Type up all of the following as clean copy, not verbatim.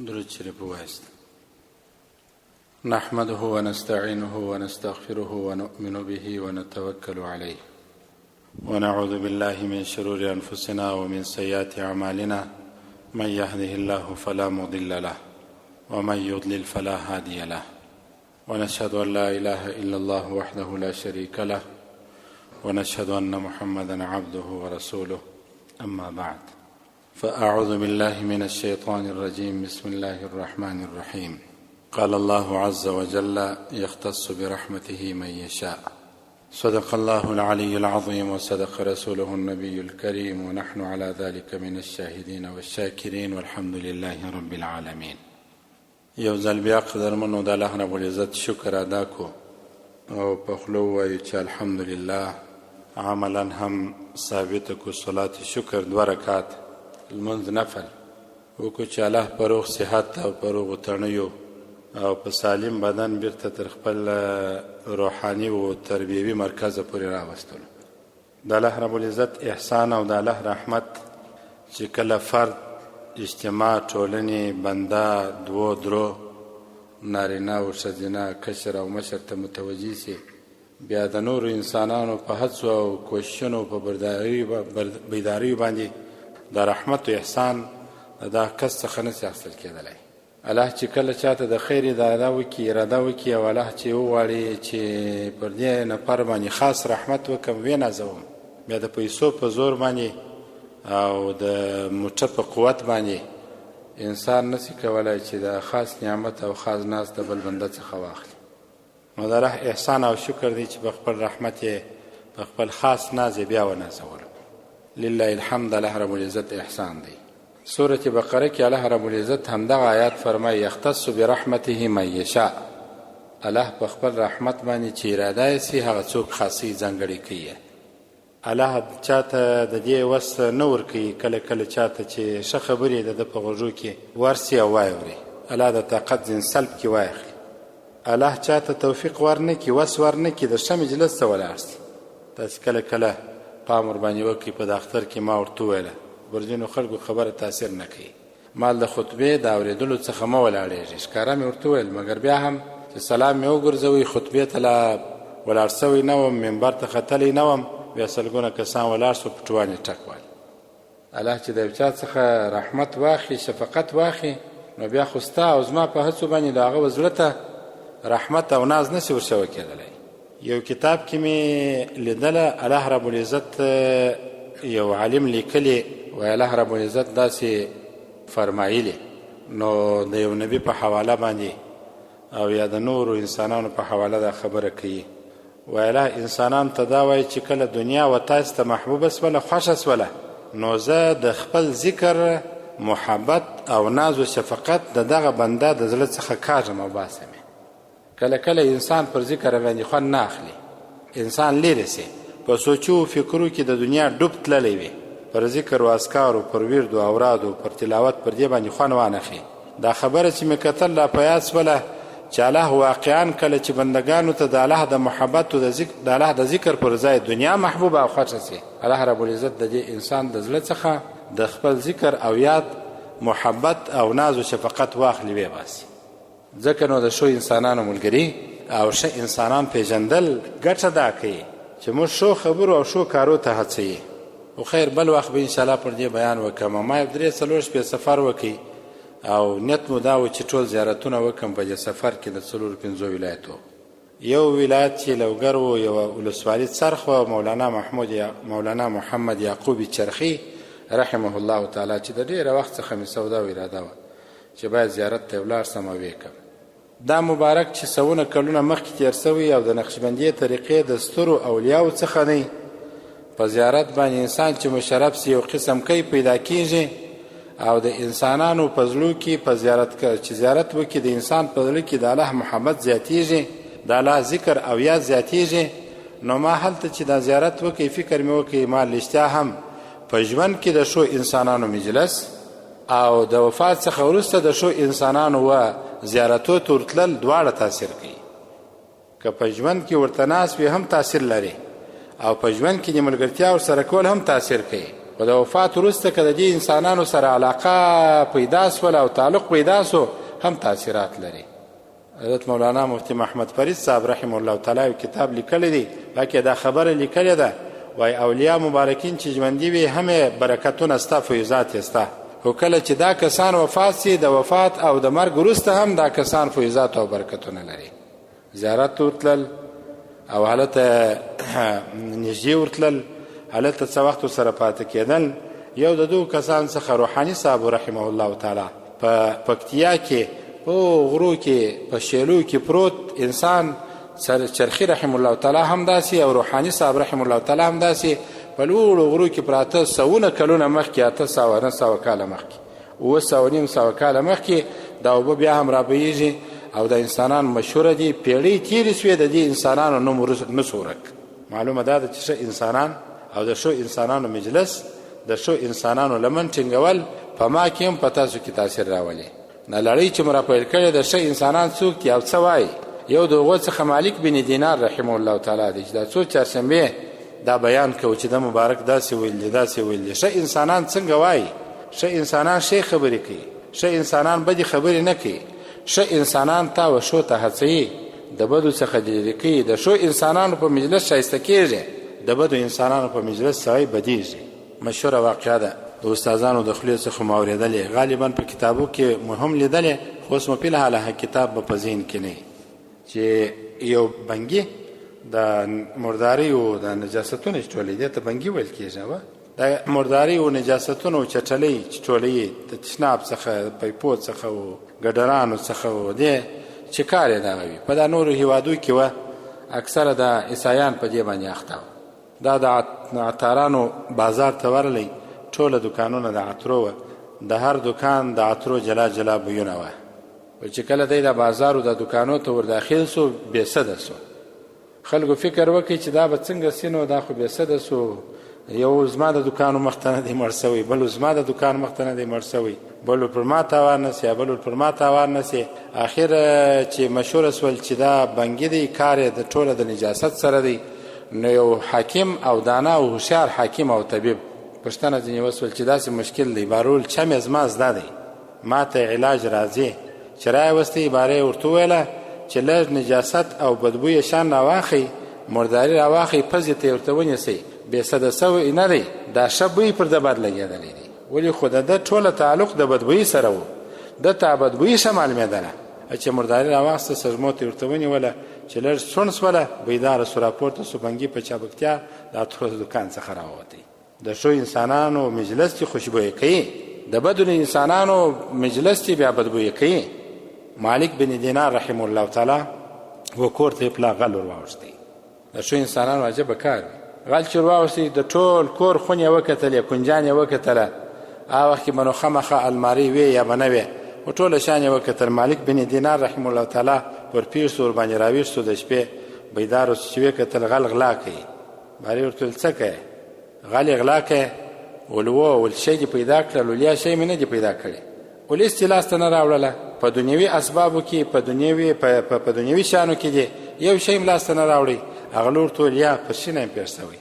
درود شریف وایست. نحمده ونستعينه ونستغفره ونؤمن به ونتوكل عليه ونعوذ بالله من شرور أنفسنا ومن سيئات أعمالنا من يهده الله فلا مضل له ومن يضلل فلا هادي له ونشهد أن لا إله إلا الله وحده لا شريك له ونشهد أن محمدا عبده ورسوله أما بعد فأعوذ بالله من الشيطان الرجيم. بسم الله الرحمن الرحيم. قال الله عز وجل يختص برحمته من يشاء. صدق الله العلي العظيم وصدق رسوله النبي الكريم ونحن على ذلك من الشاهدين والشاكرين والحمد لله رب العالمين. یو ځل بیا قدرمنو د الله رب العزت شکر ادا کو او په خولو وایو چې الحمدلله. عملا هم ثابت کو صلات شکر 2 رکعات لمونځ نفل وکړو چې الله په روغ صحت او په روغو تڼیو او په سالم بدن بیرته تر خپل روحاني او تربیوي مرکز پورې راوستلو. د الله رب العزت احسان او د الله رحمت چې کله فرد اجتماع ټولنې بنده 2 نارینه او ښځینه کشر او مشر ته متوجي سي، بیا د نورو انسانانو په هڅو او کوششونو په بیداریو باندې د رحمت و احسان دا کس څخه نسي اخیستل کېدلی. الله چې کله چاته د خیر اراده وکړي او الله چې وغواړي چې پر دې نفر باندې خاص رحمت وکړم ونازوم، بیا د پیسو په زور باندې او د موټه په قوت باندې انسان نسي کولی چې د خاص نعمت او خاص ناز د بل بنده څخه واخلي. نو د الله احسان او شکر دی چې په خپل رحمت یې په خپل خاص ناز یې بیا ونازولو. لله الحمد. الله رب العزت احسان دی. سورة بقره کې الله رب العزت همدغه آیات فرمایي یختص برحمته من یشاء. الله په خپل رحمت باندې چې اراده یې سي هغه څوک خاصي ځانګړی کوي. الله چاته د دې وس نه ورکوي، کله کله چاته چې ښه خبرې د ده په غوږو کې ورسي او واوري، الله د طاقت ځین سلب کې واخلي. الله چاته توفیق ورنه کړي، وس ورنه کړي د ښه مجلس ته ولاړ سي. تاسې کله کله پام ورباندې وکړي. په دفتر کې ما ورته وویله ورځینو خلکو خبره تاثیر نه کوي، مال د خطبې د اورېدلو څخه مه ولاړېږي. ښکاره مې ورته وویل، مګر بیا هم چې سلام مې وګرځوئ خطبې ته لا ولاړ سوی نه وم، منبر ته ختلی نه وم، بیا سلګونه کسان ولاړ سو پټوان یې ټک وال. الله چې د یو چا څخه رحمت واخلي، شفقت واخلي، نو بیا خو ستا او زما په هڅو باندې د هغه زړه ته رحمت او ناز نسي ورشوه کېدلی. یو کتاب کې مې لیدله، الله رب العزت یو عالم لیکلی وایي الله رب العزت داسې فرمایلی، نو د یو نبي په حواله باندې او یا د نورو انسانانو په حواله دا خبره کوي. وایي الله انسانان ته دا وایي چې کله دنیا و تاسو ته محبوبه سوله، خوښه سوله، نو زه د خپل ذکر محبت او ناز و شفقت د دغه بنده د زړه څخه کاږم او باسم. کله کله انسان پر ذکر باندې خوند نه اخلي، انسان لیرې سي، په سوچو فکرو کې د دنیا ډوب تللی وي، پر ذکر و اذکارو، پر ورد و اورادو، پر تلاوت پر دې باندې خوند وانخلي. دا خبره چې مې کتل لا په یاد سوله چې الله واقعا کله چې بندګانو ته د الله د محبت او د الله د ذکر پر ځای دنیا محبوبه او خوښه سي، الله رب العزت د دې انسان د زړه څخه د خپل ذکر او یاد محبت او ناز و شفقت واخلي وی باسي. ځکه نو د ښو انسانانو ملګري او ښه انسانان پیژندل ګټه دا کوي چې موږ ښو خبرو او ښو کارو ته هڅوي. او خیر بل وخت به انشاءالله پر دې بیان وکړم. ما 3-4 شپې سفر وکړي او نیت مو دا و چې ټول زیارتونه وکړم په دې سفر کې د 4-5 ولایتو. یو ولایت چې لوګر و، یو ولسوالي څرخ و، مولانا محمد یعقوبی چرخي رحمه الله تعالی چې د ډېره وخت څخه مې سودا و اراده وه چې باید زیارت ته ولاړ سم او وکړم. دا مبارک چې سوونه کلونه مخکې تېر سوي او د نقشبندیې طریقې د سترو اولیاو څخه نه په زیارت باندې انسان چې مشرف سي یو قسم کوي پیدا کېږي او د انسانانو په زړو کې په چې زیارت وکړي د انسان په زړه کې د الله محبت زیاتېږي، د الله ذکر او یاد زیاتېږي. نو ما هلته چې دا زیارت وکړي فکر مې وکړي ما رښتیا هم په ژوند کې د ښو انسانانو مجلس او د وفات څخه وروسته د ښو انسانانو و زیارتو ته ورتلل دواړه تاثیر کوي. که په ژوند کې ورته ناست وي هم تاثیر لري او په ژوند کې د ملګرتیا ورسره کول هم تاثیر کوي. خو د وفات وروسته که د دې انسانانو سره علاقه پیدا سول او تعلق پیدا سو هم تاثیرات لري. حضرت مولانا مفتی محمد فرید صاحب رحمه الله تعالی یو کتاب لیکلی دی، پکې دا خبره لیکلې ده، وای اولیاء مبارکین چې ژوندي وي هم برکتونه ستا، فیضات یې ستا، خو کله چې دا کسان وفات سي، د وفات او د مرګ وروسته هم دا کسان فیضات او برکتونه لري. زیارت ورتلل او هلته نږدې ورتلل، هلته څه وخت سره پاتې کېدل. یو د دوه کسان څخه روحاني صاحب رحمه الله تعالی په پکتیا کې په غرو کې په شیلو کې پروت انسان، چرخی رحمه الله تعالی هم داسې او روحاني صاحب رحمه الله تعالی هم داسې په لوړو غرو کې پراته سوونه کلونه مخکې، 800 کاله مخکې، 900 کاله مخکې دا اوبه بیا هم رابهیږي او د انسانان مشهوره دي. پیړۍ تېرې سوې د دې انسانانو نوم نسو ورک. معلومه دا ده چې ښه انسانان او د ښو انسانانو مجلس، د ښو انسانانو لمن ټینګول په ما کې هم په تاسو کې تاثیر راولي. نه لړۍ چې مو راپیل کړې د ښه انسانان څوک دي او څه وایي. یو د هغو څخه مالک بن دینار رحمه الله تعالی دی چې دا څو چهارشنبې دا بیان کوو چې د مبارک داسې ویل دي داسې ویل دي. ښه انسانان څنګه وایي؟ ښه انسانان ښې خبرې کوي، ښه انسانان بدې خبرې نه کوي، ښه انسانان تا و ښو ته هڅوي، د بدو څخه لرې کوي. د ښو انسانانو په مجلس ښایسته کېږي، د بدو انسانانو په مجلس سړی بدېږي. مشهوره واقعه ده، د استادانو د خولې څخه مو اورېدلې، غالبا په کتابو کې مو هم لیدلې، خو اوس مو فی الحال کتاب به په ذهن کې نه، چې یو بنګي د مردارۍ او د نجاستونو چټولۍ، دې ته بنګي ویل کېږي. د مردارۍ او نجاستونو چټلۍ چټولۍ د تشناب څخه، پیپو څخه او ګډرانو څخه و، دې چې کار یې دغه وي. په دا نورو هیوادو کې وه اکثره د عیسایان په دې باندې اخته وه. دا د عطارانو بازار ته ورلی، ټوله دکانونه د عطرو وه، د هر دکان د عطرو جلا جلا بویونه وه. چې کله دی د بازارو د دکانو ته ورداخل سو، بېسده سو. خلکو فکر وکړي چې دا به څنګه سینو، دا خو بېسده سو، یو زما د دکانو مخ ته نه دی مړ سوی، بل زما د دکان مخ ته نه دی مړ سوی، بل پر ما تاوان نه سي، بل پر ما تاوان نه سي. اخر چې مشهوره سول چې دا بنګي دی، کار یې د ټوله د نجاست سره دی. نو یو حاکم او دانا او هوښیار حاکم او طبیب پوښتنه ځینې وسول چې داسې مشکل دی، بارول چم یې زما زده دی، ما ته علاج راځي. چې راوستې باره یې ورته وویله چې لږ نجاست او بدبویه شان راواخئ، مرداري راواخئ، پزې ته یې ورته ونیسئ، بېسده سوی نه دی، دا ښه بوی پر ده بد لګېدلی دی. ولې خو د ده ټوله تعلق د بدبویي سره و، ده ته بدبویي ښه معلومېدله. چې مرداري راواخسته، سږمو ته یې ورته ونیوله، چې لږ سوڼ سوله، بیداره سو، راپورته سو، بنګي په چابکتیا د عطرو دکان څخه راووتی. د ښو انسانانو مجلس چې خوشبویه کوي، د بدو انسانانو مجلس چې بیا بدبویه کوي. مالک بن دینار رحمه الله تعالی و کور ته پلا غل ور واوښتی. د ښو انسانانو عجبه کار وي. غل چې ور واوښتی، د ټول کور خونې یې وکتلې، کنجان یې وکتله. هغه وخت کې به نو خامخا المارۍ وې یا به نه وې، خو ټوله شان یې وکتل. مالک بن دینار رحمه الله تعالی ور پیر سو، ورباندې راویښ سو، د شپې بیدار اوسو چې وکتل غل غلا کوي. بارې ورته ویل څه کوې؟ غل یې غلا کوې؟ ول و، ول شی دې پیدا کړل؟ ول یا شی مې نه دي پیدا کړی. ول هېڅ دې لاسته نه راوړله؟ په دنیوي اسبابو کې، په دنیوي شیانو کې دې یو شی م لاسته نه راوړی؟ هغه لور ته ویل یا په شینه یم پېښ سوی.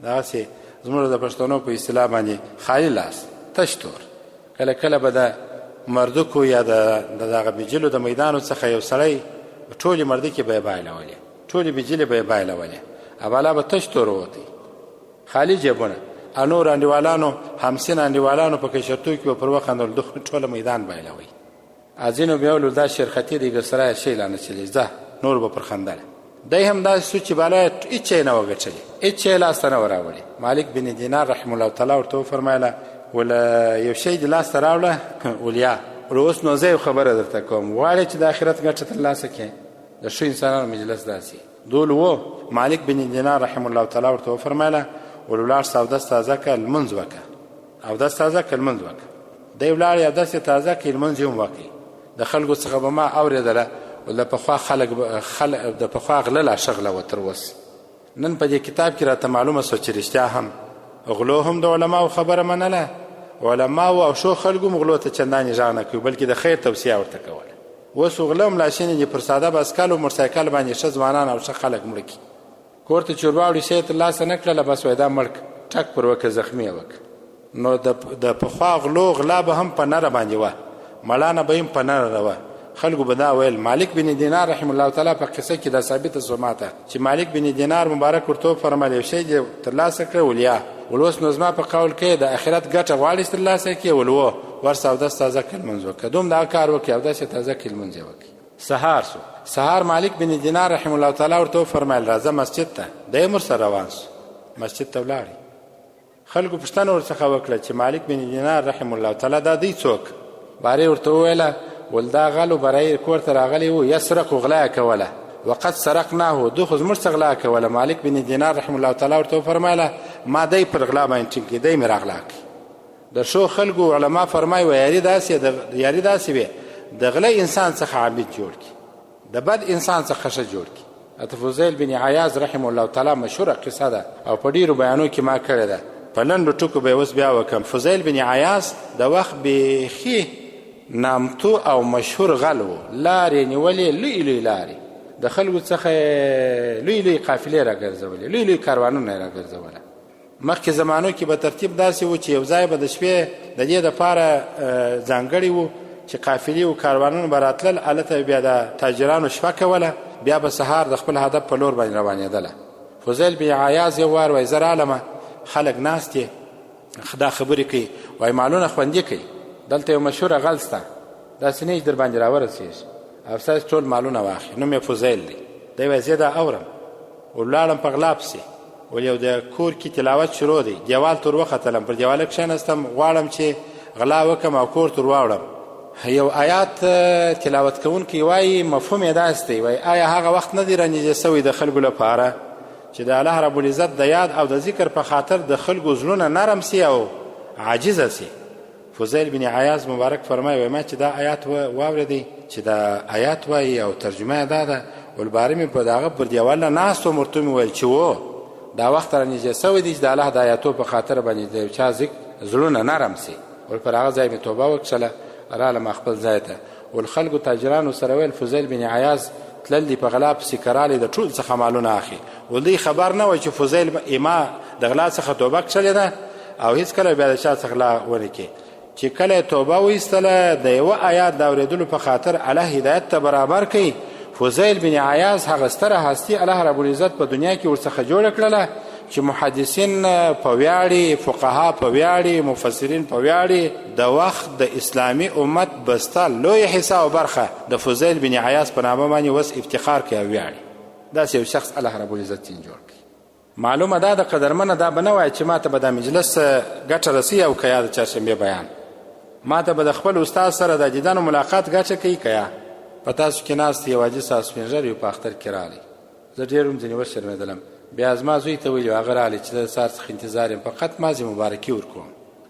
دغسې زموږ د پښتنو په اصطلاح باندې خالي لاس، تش تور. کله کله به د مردکو یا د دغه بجلو د میدانو څخه یو سړی ټولې مردکې به یې بایلولې، ټولې بجلې به یې بایلولې، اولا به تش تور ووتی، خالي جیبونه. نور انډیوالانو، همسین انډیوالانو په کشرتو کې به پر وخندل، ټوله میدان بایلوي. ځینو بیا ویل دا شیرخطي دی، ګسرایه شی لا نه چلی، ځه نور به پر خندله. دی هم داسې سو چې بالا هېڅ شی نه وګټلې، هېڅ شی لاسته نه وراوړي. مالک بن دینار رحمه الله تعالی ورته وفرمایله ول یو شی دې لاسته راوړه؟ ول یا. ول اوس نو زه یو خبره درته کوم، غواړې چې د آخرت ګټه ترلاسه کړې؟ د ښو انسانانو مجلس داسې دول و. مالک بن دینار رحمه الله تعالی ورته وفرمایله ول ولاړ شه، اودس تازه کړه، لمونځ وکړه، اودس تازه کړه، لمونځ وکړه. دی ولاړ، اودس یې تازه کړي، لمونځ یې هم وکړي. د خلکو څخه به ما اورېدله د پخوا خلک د پخوا غله لا شغله و تر اوس. نن په دې کتاب کې راته معلومه سوه چې رښتیا هم غلو هم د علماو خبره منله، علماو او شو خلکو هم غلو ته چندانې غږ نه کوي، بلکې د خیر توصیه ورته کوله. اوس غله هم لاشینې دي پر ساده بسکل او موټرسایکل باندې ښه ځوانان او ښه خلک مړه کړي. کور ته چې ور واوړي شی یې ترلاسه نه کړله، بس وایي دا مړ ټک پر وکړه، زخمي یې وکړه. نو د پخوا غلو غلا به هم په نره باندې وه، مړانه به هم په نره وه. خلکو به دا ویل. مالک بن دینار رحم الله تعالی په قصه کې دا ثابته شوه ماته چې مالک بن دینار مبارک ورته وفرمایل یو شی دې ترلاسه کړه ولیا ولوس نو زما په قول کې د آخرت ګټه غواړې چې ترلاسه کړې ولو ورسه اودس تازه کړه لمونځ وکړه. دوم دا کار وکړي اودس یې تازه کړي لمونځ یې وکړي. سهار شو. سهار مالک بن دینار رحم الله تعالی ورته وفرمایل راځه مسجد ته. دی هم ورسره روان شو، مسجد ته ولاړې. خلکو پوښتنه ورڅخه وکړه چې مالک بن دینار رحم الله تعالی دا دی څوک؟ بارې ورته وویله ول دا غلو برای کور ته راغلی و یسرق غلا کوله وقد سرقناه، دو خو زموږ څخه غلا کوله. مالک بن دینار رحم الله تعالی ورته وفرمایله ما دی پر غلا باندې ټینګ کړي، دی مې راغلا کړي. د شو خلکو علما فرمایي و یاري داسې وي د غلی انسان څخه عابد جوړ کړي، د بد انسان څخه ښه جوړ کړي. اته فضیل بن عیاض رحم الله تعالی مشهوره قصه ده او په ډیرو بیانو کې ما کړې ده، په لنډو ټکو به اوس بیا وکم. فضیل بن عیاض د وخت بیخي نامتو او مشهور غل و، لارې نیولې لوی لوی لارې، د خلکو څخه لوی لوی قافلې راګرځولې، لوی لوی کاروانونه یې راګرځوله. مخکې زمانو کې به ترتیب داسې و چې یو ځای به د شپې د دې دپاره ځانګړي و چې قافلې و کاروانونه به راتلل، هلته بیا د تاجرانو شپه کوله، بیا به سهار د خپل هدف په لور باندې روانېدله. فضیل بن عیاض یو وار وایي زه رالمه، خلک ناست دي دا خبرې کوي، وایي مالونه خوندي کوي، دلته یو مشهوره غل سته داسې نه چې در باندې راورسېږي او ستاسې ټول مالونه واخلي، نوم یې فضیل دی. دی وایي زه دا اورم ولاړم په غلا پسې، ول یو د کور کې تلاوت شروع دی، دیوال تور وختلم، پر دیواله کښېنستم غواړم چې غلا وکړم او کور تور واوړم. یو آیات تلاوت کوونکی وایي مفهوم یې داسې دی، وایي آیا هغه وخت نه دی رانیژدې سوی د خلکو لپاره چې د الله رب العزت د یاد او د ذکر په خاطر د خلکو زړونه نرم سي او عاجزه سي. فضیل بن عیاض مبارک فرمایي ما چې دا آیات واورېدی چې دا آیات وایي او ترجمه یې دا ده، ولبارې مې په دغه پر دیوال نه ناست وم، ورته مې ویل چې و دا وخت رانیژدې سوی دی چې د الله د آیاتو په خاطر باندې د یو چا زړونه نرم سي. ول پر هغه ځای مې توبه وکړله، رالم خپل ځای ته. ول خلکو تاجرانو سره ویل فضیل بن عیاض تلل دي په غلا پسې کرالې د ټول څخه مالونه اخلي. ول دوی خبر نه وای چې فضیل ما د غلا څخه توبه کړې ده او هېڅکله بیا د چا څخه غلا ونه کړي. چې کله توبه وایستله د یوه آیات د اورېدلو په خاطر الله هدایت ته برابر کوي. فضیل بن عیاض هغه ستره هستي الله رب العزت په دنیا کې ورڅخه جوړه کړله چې محدثین په ویاړي، فقها په ویاړي، مفسرین په ویاړي، د وخت د اسلامي امت بسته لویه حصه او برخه د فضیل بن عیاض په نامه باندې اوس افتخار کوي او ویاړي. داسې یو شخص الله رب العزت ځین جوړ کړي. معلومه دا د قدرمنه دا به نه وایي چې ما ته به دا مجلس ګټه رسي او که یا د چهارشنبې بیان، ما ته به د خپل استاد سره د دیدن و ملاقات ګټه کوي که یا په تاسو کې ناست یو حاجي صاحب سپین ږیری په اختر کې راغلی، زه ډېر هم ځینې وشرمېدلم. بیا زما زوی ته ویلي هغه راغلی چې د سهار څخه انتظار یم، فقط مازې مبارکي ورکوم.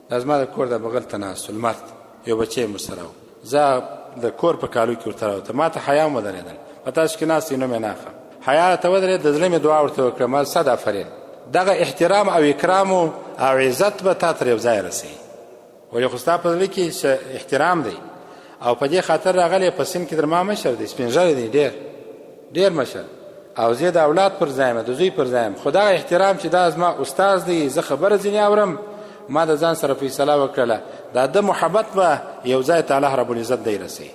دا زما د کور د بغل ته ناست و، لمر یو بچی یم ورسره و، زه د کور په کالو کې ورته راوتم، ما ته حیا هم ودرېدل، په تاسو کې ناست نوم یې نه اخلم. حیا راته ودرېد، د زړه مې دعا ورته وکړه ما صد افرین، دغه احترام او اکرام او عزت به تا تر یو ځای رسوي. ولې خو ستا په زړه کې احترام دی او په دې خاطر راغلی په سن کې در ما مشر دی، سپین ږیری دی، ډېر ډېر مشر، او زه د اولاد پر ځای یم، د زوی پر ځای یم، خو دغه احترام چې دا زما استاد دی، زه خبره ځینې اورم، ما د ځان سره فیصله وکړله دا د محبت به یو ځای ته الله رب العزت دی رسوي.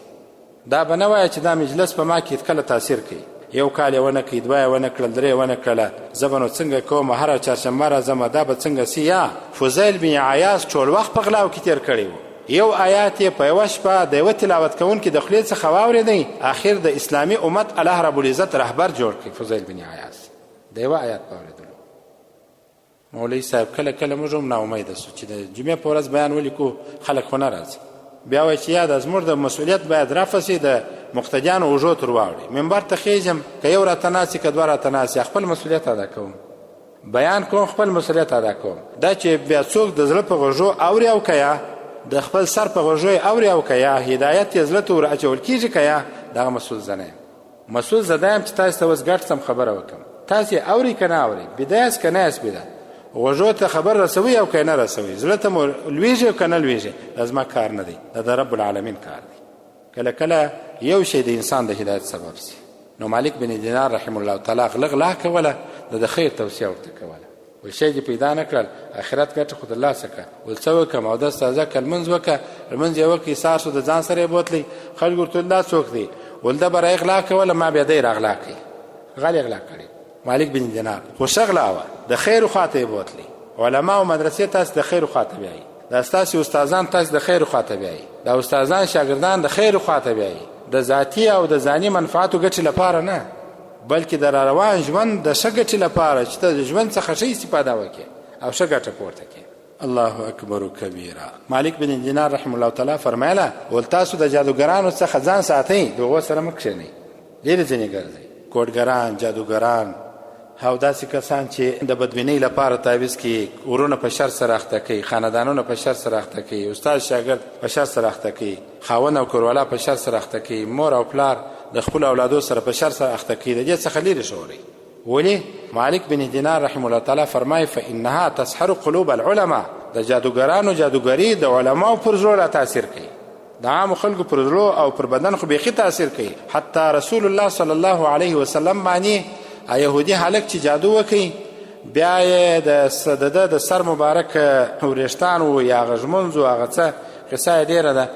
دا به نه وایه چې دا مجلس په ما کې کله تاثیر کوي، یو کال یې ونه کړي، دوه یې ونه کړل، درې یې ونه کړله، زه به نو څنګه کوم، هره چهارشنبه راځم، دا به څنګه سي. یا فضیل بن عیاض ټول وخت په غلاو کې تېر کړی و، یو آیات یې په یوه شپه د یوه تلاوت کوونکي د خولې څخه واورېدی، آخر د اسلامي امت الله رب العزت رهبر جوړ کړي فضیل بن عیاض د یوه آیات په اورېدلو. مولوي صاحب کله کله موږ هم ناامیده سو چې د جمعې په ورځ بیان ولیکو خلک خو نه راځي، بیا وایي چې یا د زموږ د مسؤلیت باید رفع سي، د مقتدیانو اوږو تر واوړي، منبر ته خیږم که یو راته ناست که دوه راته ناست، خپل مسؤلیت ادا کوم، بیان کوم، خپل مسؤلیت ادا کوم. دا چې بیا څوک د زړه په غوږو اوري او که یا د خپل سر په غوږو اوري او که یا هدایت یې زړه ته ور اچول کېږي که یا دغه مسؤل زه نه یم. مسؤل زه دا یم چې تاسو ته اوس ګډ سم خبره وکړم، تاسو یې اورئ که نه اورئ، بیده یاست که نه یاست بیده، غوږو ته خبر رسوي او که نه رسوي، زړه ته مو لویږي او که نه لویږي، دا زما کار نه دی، دا د رب العالمین کار دی. کله کله یو شی د انسان د هدایت سبب سي. نو مالک بن دینار رحم الله تعالی غلا کوله، د خیر توصیه ورته کوله، وایي شی دې پیدا نه کړل آخرت ګټه خو ترلاسه کړه. ول څه وکړم؟ اودس تازه کړه، لمونځ وکړه، لمونځ یې وکړ، ایثار شو، د ځان سره یې بوتلی. خلکو ورته ویل دا څوک دی؟ ول ده به را اغلا کوله، ما بیا دی را اغلا کوي. غل اغلا کړي مالک بن دینار، خو ښه غلا وه، د خیرو خواته یې بوتلی. علما او مدرسې تاسو د خیرو خواته بیایي، دا ستاسې استادان تاسو د خیرو خواته بیایي، دا استادان شاګردان د خیرو خواته بیایي، د ذاتي او د ځاني منفعتو ګټې لپاره نه، بلکې د را روان ژوند د ښه ګټې لپاره چې ته د ژوند څخه ښه استفاده وکړې او ښه ګټه پورته کړې. الله اکبر کبیره. مالک بن دینار رحمه الله تعالی فرمایله ول تاسو د جادوګرانو څخه ځان ساتئ، د هغو سره مه کښېنئ، لیرې ځینې ګرځئ. کوډګران، جادوګران او داسې کسان چې د بدبینۍ لپاره تعویض کوي، ورونه په شر سره اخته کوي، خاندانونه په شر سره اخته کوي، استاد شاګرد په شر سره اخته کوي، خاوند او کوروالا په شر سره اخته کوي، مور او پلار د خپل اولادو سره په شر سره اخته کوي، د دې څخه لیرې شوئ. ولې؟ مالک بن دینار رحمه الله تعالی فرمایي فانها تسحر قلوب العلماء، د جادوګرانو جادوګري د علماو پر زړه تاثیر کوي، د عامو خلکو پر زړه او پر بدن خو بیخي تاثیر کوي. حتی رسول الله صلی الله علیه وسلم باندې یهودي هلک چې جادو وکړي، بیا یې د سر مبارک وریښتان و یا هغه ږمنځ و هغه څه قصه یې ډېره ده،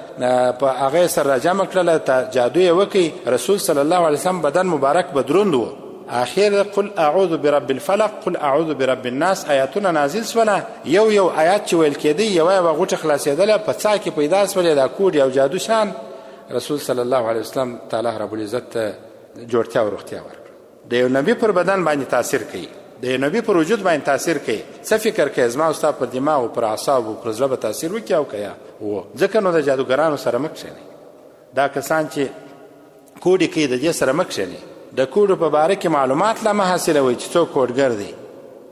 په هغه یې سره راجمع کړله، جادو یې وکړي. رسول صلی الله علیه وسلم بدن مبارک به دروند و. آخر قل اعوذ برب الفلق قل اعوذ برب الناس آیاتونه نازل شوله. یو آیات چې ویل کېدی یوه یوه غوټه خلاصېدله، په څا کې پیدا شولې دا کوډ او جادو شان. رسول صلی الله علیه وسلم تعالی رب العزت ته جوړتیا او روغتیا ورکړه. د یو نبي پر بدن باندې تاثیر کوي، د یو نبي پر وجود باندې تاثیر کوي. څه فکر کوي زما او ستا پر دماغ او پر اعصاب او پر زړه به تاثیر وکړي او که یا و؟ ځکه نو د جادوګرانو سره مه کښېنئ. دا کسان چې کوډې کوي د دې سره مه کښېنئ. د کوډو په باره کې معلومات لا مه حاصلوئ چې څوک کوډګر دی،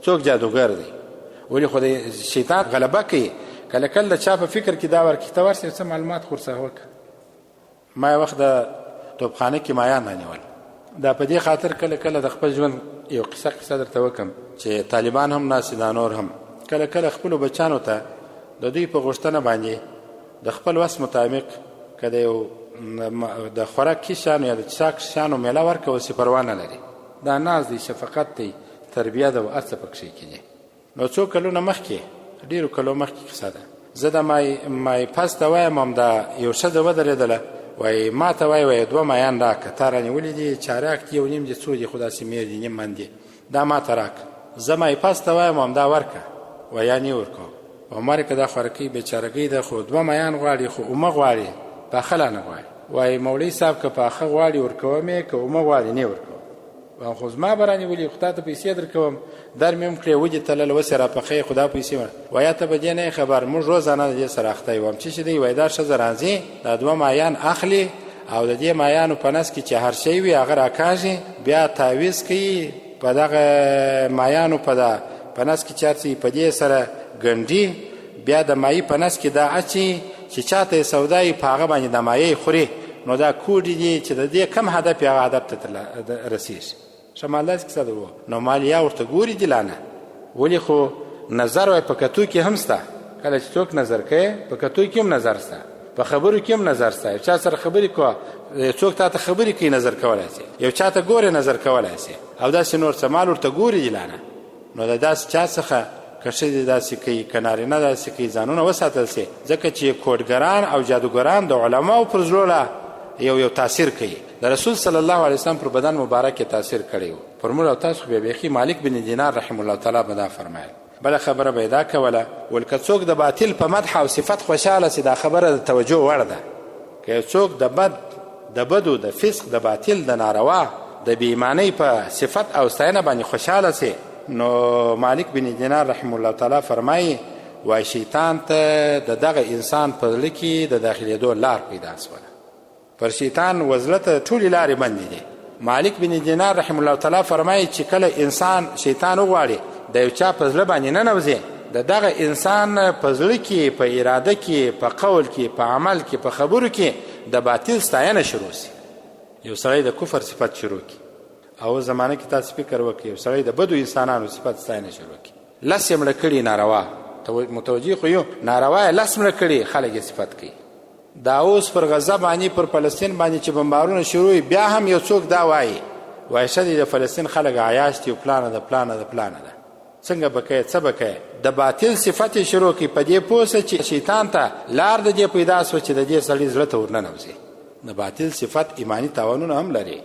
څوک جادوګر دی. ولې خو د شیطان غلبه کوي. کله کله د چا په فکر کې دا ورکړي ته ورسې څه معلومات خو ورڅخه وکړه. ما یو وخت د توپخانه کې مایان رانیول، دا په دې خاطر کله کله د خپل ژوند یو قصه درته وکم چې طالبان هم ناست دا نور هم کله کله خپلو بچانو ته د دوی په غوښتنه باندې د خپل وس مطابق که د یو د خوراکي شیانو یا د څښاک شیانو میله ورکوه چې پروا نه لري. دا ناز دی، شفقت دی، تربیه ده او هر څه پکښې کېږي. نو څو کلونه مخکې، ډېرو کلو مخکې قصه ده، زه د مای پس ته وایم همدا یو ښځه ودرېدله، وایي ما ته وایي دوه مایان راکړه، تا رانیولي دي چاراک دي یو نیم دي څو دي خو داسې میر دي نیم من دي، دا ما ته راکړه. زه مای پس ته وایم همدا ورکړه، وایي یا نه ورکوم. عمر که دا خوارکۍ بیچارګۍ ده خو دوه مایان غواړي خو اومه غواړي، پاخله نه غواړي. وایي مولوي صاحب که پاخه غواړي ورکوم یې، که اومه غواړي نه ورکوم. خو زما به رانیولي خو تا ته پیسې درکوم، در مې هم کړې ودې تلل وسې را پخې خو دا پیسې وایه ته به دې نه خبر. موږ روزانه د دې سره اخته یو چې چې دی وایي دا ښځه راځي دا دوه مایان اخلي او د دې مایانو په نس کې چې هر شی وي هغه راکاږي، بیا تعویض کوي په دغه مایانو په نس کې چې هر څه په دې سره ګنډي، بیا د مایي په نس کې دا اچي چې چاته یې سودا یي په هغه باندې د مایې خوري. نو دا کوډې دي چې د دې کم هدف یې هغه هدف ته رسېږي. ښه مالداسې کیسه ده و. نو مالیا ورته ګوري دي لا نه. ولې خو نظر وایي په کتو کې هم شته. کله چې څوک نظر کوي په کتو کې هم نظر شته، په خبرو کې هم نظر شته. یو چا سره خبرې کوه، څوک تا ته خبرې کوي نظر کولی شي، یو چا ته ګورې نظر کولی شي، او داسې نور څه مال ورته ګوري دي لا نه. نو د داسې چا څخه که ښځې داسې کوي که نارینه داسې کوي ځانونه وساتل شي، ځکه چې کوډګران او جادوګران د علماو پر زړه یو تاثیر کوي. د رسول صلی الله علیه وسلم پر بدن مبارک تاثیر کړی و. پر موږ او تاسو خو بیا بیخي مالک بن دینار رحمه الله تعالی به دا فرمایل. بله خبره به یې دا کوله، ول که څوک د باطل په مدح او صفت خوشحاله سي دا خبره د توجه وړ ده. که یو څوک د بدو د فسق د باطل د ناروا د بېایمانۍ په صفت او ستاینه باندې خوشحاله سي، نو مالک بن دینار رحمه الله تعالی فرمایي وای شیطان ته د دغه انسان په زړه کې د داخلېدو لار پیدا شوله. پر شیطان وزله ته ټولې لارې بندې دي. مالک بن دینار رحمه الله تعالی فرمایي چې کله انسان شیطان وغواړي د یو چا په زړه باندې ننوځي، د دغه انسان په زړه کې، په اراده کې، په قول کې، په عمل کې، په خبرو کې د باطل ستاینه شروع شي. یو سړی د کفر صفت شروع کړي، او زمانه کې تاسو فکر وکړئ یو سړی د بدو انسانانو صفت ستاینه شروع کړي، لس یې مړه کړي ناروا، متوجه خو یو ناروا یې لس مړه کړي، خلک یې صفت کوي. دا اوس پر غزه باندې پر فلسطین باندې چې بمبارونه شروع بیا هم یو څوک دا وایي ښه دی د فلسطین خلک عیاش دي او پلانه ده. څنګه به کوې څه به کوې د باطل صفت یې شروع کړي په دې پوه سه چې شیطان ته لار د دې پیدا سوه چې د دې سړي زړه ته ورننوځي د باطل صفت ایماني تاوانونه هم لري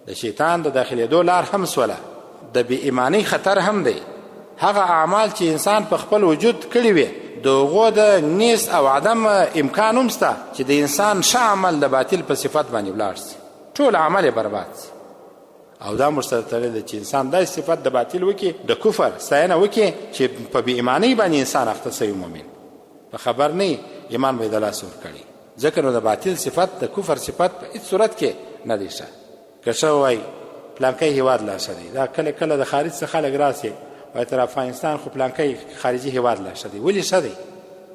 د شیطان د داخلېدو لار هم سوله د بې ایمانۍ خطر هم دی هغه اعمال چې انسان په خپل وجود کړي وي د هغو د نیست او عدم امکان هم شته چې د انسان ښه عمل د باطل په صفت باندې ولاړ شي ټول عمل یې برباد شي او دا موږ سره تړلی دی چې انسان داسې صفت د باطل وکړي د کفر ستاینه وکړي چې په بې ایمانۍ باندې انسان اخته سوی مؤمن په خبر نه ایمان به یې د لاسه ورکړي ځکه نو د باطل صفت د کفر صفت په هېڅ صورت کې نه دی ښه که ښه ووایي پلانکی هېواد لا ښه دی دا کله کله د خارج څخه خلک راسي وایي تر افغانستان خو پلانکی خارجي هېواد لا ښه دی ولې ښه دی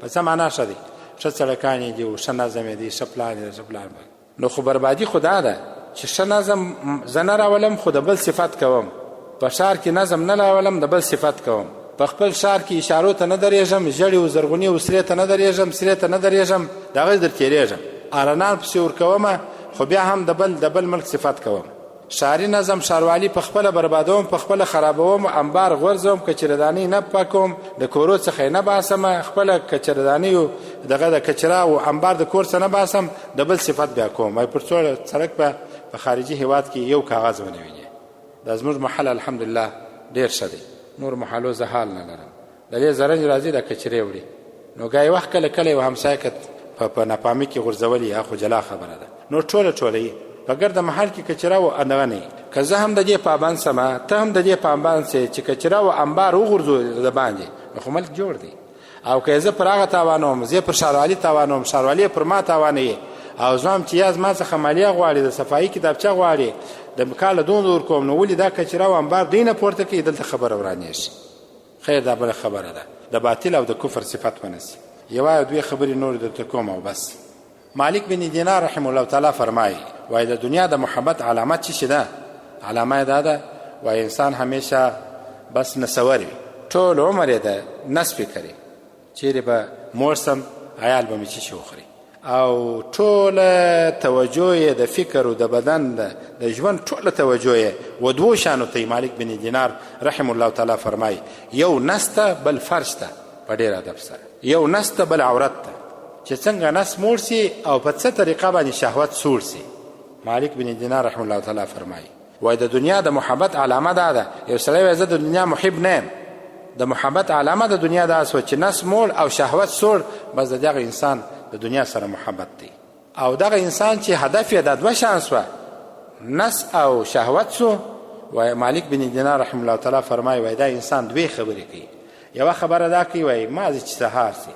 په څه معنا ښه دی ښه سړکان یې دي او ښه نظم یې دی ښه پلان یې ښه پلان نو خو بربادي خو دا ده چې ښه نظم زه نه راولم خو د بل صفت کوم په ښار کې نظم نه راولم د بل صفت کوم په خپل ښار کې اشارو ته نه درېږم ژړې او زرغونې او سرې ته نه درېږم سرې ته نه درېږم د هغې در تېرېږم ارنان پسې ورکومه خو بیا هم د بل ملک صفت کوم ښاري نظم ښاروالي په خپله بربادوم په خپله خرابوم انبار غورځوم کچرهدانۍ نه پاکوم د کورو څخه یې نه باسم خپله کچرهدانۍ دغه د کچره او انبار د کور څخه نه باسم د بل صفت بیا کوم وایي پر څو سړک به په خارجي هېواد کې یو کاغذ ونه ویني دا زموږ محل الحمدلله ډېر ښه دی نور محلو زه حال نه لرم د دې زرنج راځي د کچرې وړي نو ګای وخت کله کله یو همسایه که په ناپامي کې غورځولي یا خو جلا خبره ده نو ټوله یې په ګرده محل کې کچره و اندغه نه که زه هم د دې پابند سمه ته هم د دې پابند سې چې کچره و انبار وغورځو د باندې نو خو ملک جوړ دی او که زه پر هغه تاوانوم زه پر ښاروالي تاوانوم ښاروالي پر ما تاوانوي او زما چې یا زما څخه مالیه غواړي د صفایي کتابچه غواړي د کاله دومره ورکوم نو ولې دا کچره و انبار دوی نه پورته کوي دلته خبره ورانېږي خیر دا بله خبره ده د باطل او د کفر صفت ونسي یوه یا دوې خبرې نورې درته کوم او بس مالک بن دینار رحم الله تعالی فرمایي وایي د دنیا د محبت علامت څه شي ده علامه یې دا ده وایي انسان همیشه بس نسور وي ټول عمر یې د نس فکر یې چیرې به موړ سم عیال به مې څه شي وخوري او ټوله توجه یې د فکر او د بدن د ژوند ټوله توجه یې و دوو شانو ته مالک بن دینار رحم الله تعالی فرمایي یو نس ته بل فرج ته په ډېر ادب سره یو نس ته بل عورت ته چې څنګه نس موړ سي او په څه طریقه باندې شهوت سوړ سي مالک بن دینار رحم الله تعالی فرمایي وایي د دنیا د محبت علامه دا ده یو سړی وایي زه د دنیا محب نه یم د محبت علامه د دنیا دا سوه چې نس موړ او شهوت سوړ بس د دغه انسان د دنیا سره محبت دی او دغه انسان چې هدف یې دا دوه شان سوه نس او شهوت سو وایي مالک بن دینار رحم الله تعالی فرمایي وایي دا انسان دوې خبرې کوي یوه خبره دا کوي وایي مازې چې سهار سي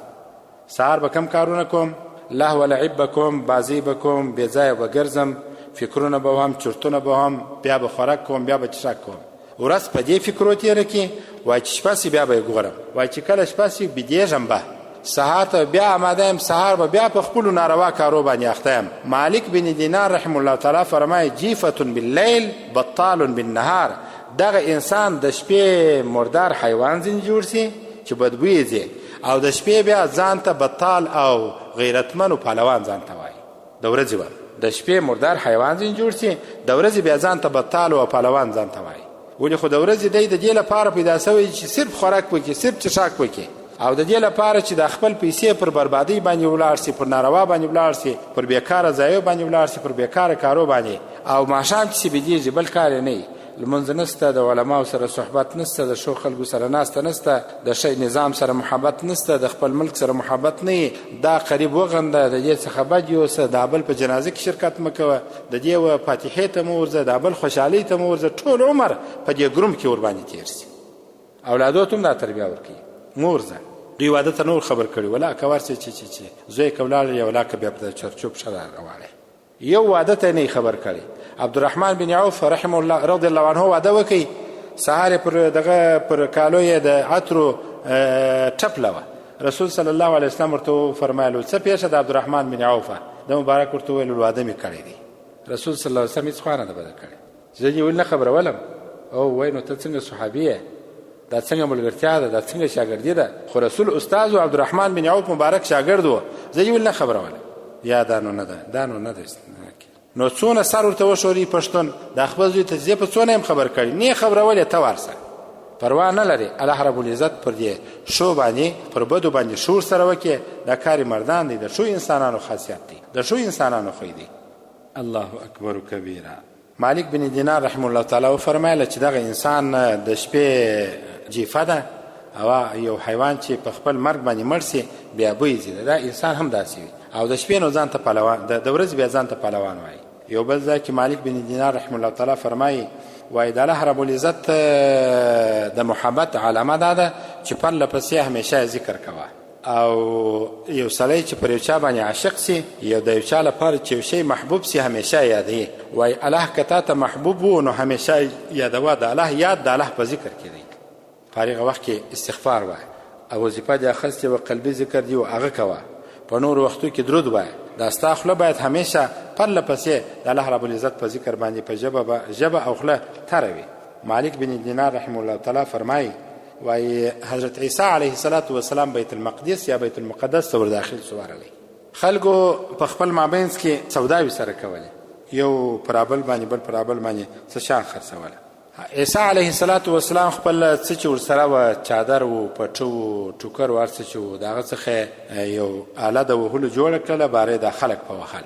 سهار به کم کارونه کوم لهو و لعب به کوم بازی به کوم بې ځایه به ګرځم فکرونه به هم چرتونه به هم بیا به خوراک کوم بیا به چشک کوم ورځ په دې فکرو تېره کړي وایي چې شپه سي بیا به یې ګورم وایي چې کله شپه سي بېدېږم به سهار ته بیا آماده یم سهار به بیا په خپلو ناروا کارو باندې اخته یم مالک بن دینار رحم الله تعالی فرمایي جیفة باللیل بطال بالنهار دغه انسان د شپې مردار حیوان ځینې جوړ سي چې بدبویې ځي او د شپې بیا ځان ته بطال او غیرتمن او پهلوان ځان ته وایي د ورځې به د شپې مردار حیوان ځینې جوړ سي د ورځې بیا ځان ته بطال او پهلوان ځان ته وایي ولې خو د ورځې دی د دې لپاره پیدا سوی چې صرف خوراک وکړي صرف چشاک وکړي او د دې لپاره چې د خپل پیسې پر بربادۍ باندې ولاړ سي پر ناروا باندې ولاړ سي پر بیکاره ځایو باندې ولاړ سي پر بیکاره کارو باندې او ماښام چې بېدېږي بل کار یې نه لمونځ نسته د علماو سره صحبت نسته د ښو خلکو سره ناسته نسته د ښه نظام سره محبت نسته د خپل ملک سره محبت نه دا قریب وغنده د دې څخه بد یوسه دا بل په جنازه کې شرکت مه کوه د دې و فاتحې ته مه ورځه دا بل خوشحالۍ ته مه ورځه ټول عمر په دې ګروم کې ورباندې تېر سي اولادو ته هم دا تربیه ورکوي مه ورځه دوی واده ته نور خبر کړي ولا که ورسې چې زوی که ولاړ یا ولا که بیا په چرچوب ښه راواړی یو واده ته نه خبر کړي عبدالرحمن بن عوف رحمه الله رضی الله عنه واده وکړي سهار پر دغه پر کالو یې د عطرو ټپله وه رسول صلی الله علیه وسلم ورته فرمایلو څه پیښه د عبدالرحمن بن عوفه د مبارک ورته ویل واده مې کړی دی رسول صلی الله علیه وسلم هېڅ خوا نه ده بده کړې زه دې ولې نه خبرولم او وایي نو ته څنګه صحابي یې دا څنګه ملګرتیا ده دا څنګه شاګردي ده خو رسول استاد عبدالرحمن بن عوف مبارک شاګرد و زه دې ولې نه خبرولم یا دا نو نه ده دا نو نه ده نو څونه سر ورته وښوري پښتون د خپل زوی ته زه په څونه یم خبر کړی نه خبرولې ته ورسه پروا نه لري الله رب العزت پر دې شو باندې پر بدو باندې شور سره وکړي دا کار مردان دی د شو انسانانو خاصیت دی د شو انسانانو خوی دی الله اکبر کبیره مالک بن دینار رحم الله تعالی فرمایله چې دغه انسان د شپې جیفه ده او یو حیوان چې په خپل مرګ باندې مړ سي بیا بوی ځي دا انسان هم داسې وي او د شپې نو ځان ته پهلوان د ورځې بیا ځان ته پهلوان وایي یو بل ځای کې مالک بن دینار رحم الله تعالی فرمایي وایي د الله رب العزت د محبت علامه دا ده چې پرله پسې همیشه ذکر کوه او یو سړی چې پر یو چا باندې عاشق سي یو د یو چا لپاره چې یو شی محبوب سي همیشه یادوي وایي الله که تا ته محبوب و نو همیشه یادوه د الله یاد د الله په ذکر کې دی په هغه وخت کې استغفار وایه او وظیفه دې اخیستې وه قلبي ذکر دی و هغه کوه په نورو وختو کې درود وایه دا ستا خوله باید همیشه پرله پسې د الله رب العزت په ذکر باندې په ژبه او خوله تره وي مالک بن دینار رحمه الله تعالی فرمایي وایي حضرت عیسی علیه السلام بیت المقدس یا بیت المقدس ته ور داخل شو ورغلی خلکو په خپل مابینځ کې سوداوي سره کولې یو پرابل باندې بل پرابل باندې څه شیان خرڅوله عیسی علیه السلام خپل څه چې ورسره وه چادر و پټه و ټوکر و هر څه چې و د هغه څخه یو آله د وهلو جوړه کړله باره دا خلک په وهل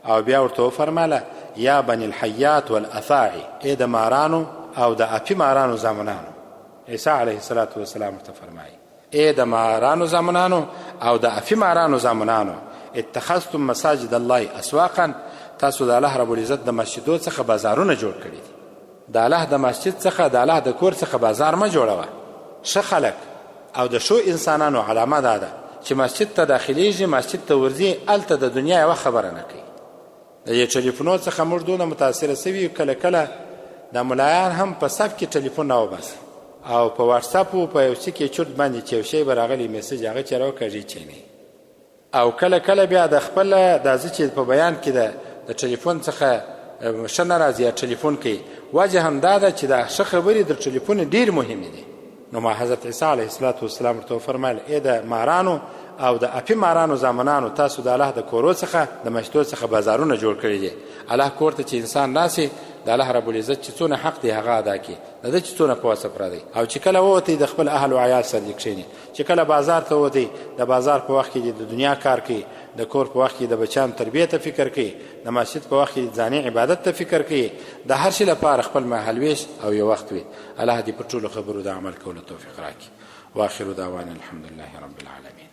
او بیا ورته وفرماله یا بني الحیات والافاعي ای د مارانو او د اپي مارانو زامنانو عیسی علیه السلام ورته فرمایي ای د مارانو زامنانو او د اپي مارانو زامنانو اتخذتم مساجد الله اسواقا تاسو د الله رب العزت د مسجدو څخه بازارونه جوړ کړي دي د الله د مسجد څخه د الله د کور څخه بازار مه جوړوه ښه خلک او د شو انسانانو علامه دا ده چې مسجد ته داخلیږي مسجد ته ورځي هلته د دنیا یوه خبره نه کوي د دې ټلیفونو څخه موږ دونه متاثره سوي کله کله د ملایان هم په صف کې ټلیفون نه وباسي او په واتساپ او په یو څه کې چورت باندې چې یو شی به راغلی میسج هغه چې راوکړي چینی او کله کله بیا د خپل د چې په بیان کې د ټلیفون څخه ښه نه راځي یا ټلیفون کوي وجه هم دا ده چې دا ښه خبرې د ټلیفون ډېر مهمې دي نو ما حضرت عیسی علیه السلام ورته وفرمیل ای د مارانو او د اپي مارانو زامنانو تاسو د الله د کورو څخه د مسجدو څخه بازارونه جوړ کړي دي الله کور ته چې انسان راسي د الله رب العزت چې څونه حق دی هغه ادا کړي د ده چې څونه په وسه پردی او چې کله ووتی د خپل اهل و عیال سره دې کښېني چې کله بازار ته ووتی د بازار په وخت کې د دنیا کار کوي د کور په وخت کې د بچیانو تربیې ته فکر کوي د مسجد په وخت کې ځاني عبادت ته فکر کوي د هر شي لپاره خپل مهالویش او یو وخت وي الله دې په ټولو خبرو د عمل کولو توفیق راکړي واخر دعوانا الحمد لله رب العالمين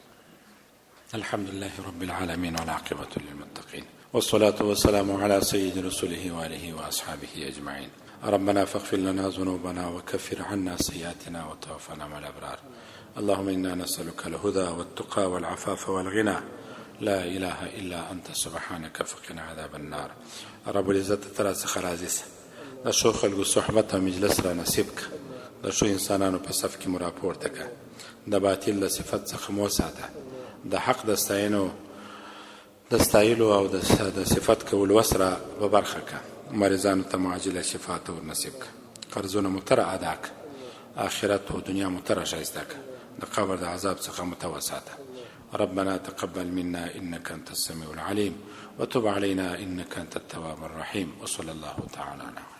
الحمد لله رب العالمين والعاقبة للمتقين والصلاة والسلام على سيد رسوله وآله وأصحابه أجمعين ربنا فاغفر لنا ذنوبنا وكفر عنا سيئاتنا وتوفنا مع الأبرار اللهم إنا نسألك الهدى والتقى والعفاف والغنى لا إله إلا أنت سبحانك فقنا عذاب النار رب العزت ترى سخرازيس د شو خلکو صحبت او مجلس را نصیب که د شو انسانانو په صف کې مراپورته که د باطل د صفت څخه مو ساته د حق د ستایلو او د صفت کولو وسره په برخه که مریضانو ته معجله شفاعت ور نصیب که قرضونه متره ادا که آخرت و دنیا متره ښایسته که د قبر د عذاب څخه متوساته ربنا تقبل منا إنك أنت السميع العليم وتب علينا إنك أنت التواب الرحيم وصلى الله تعالى على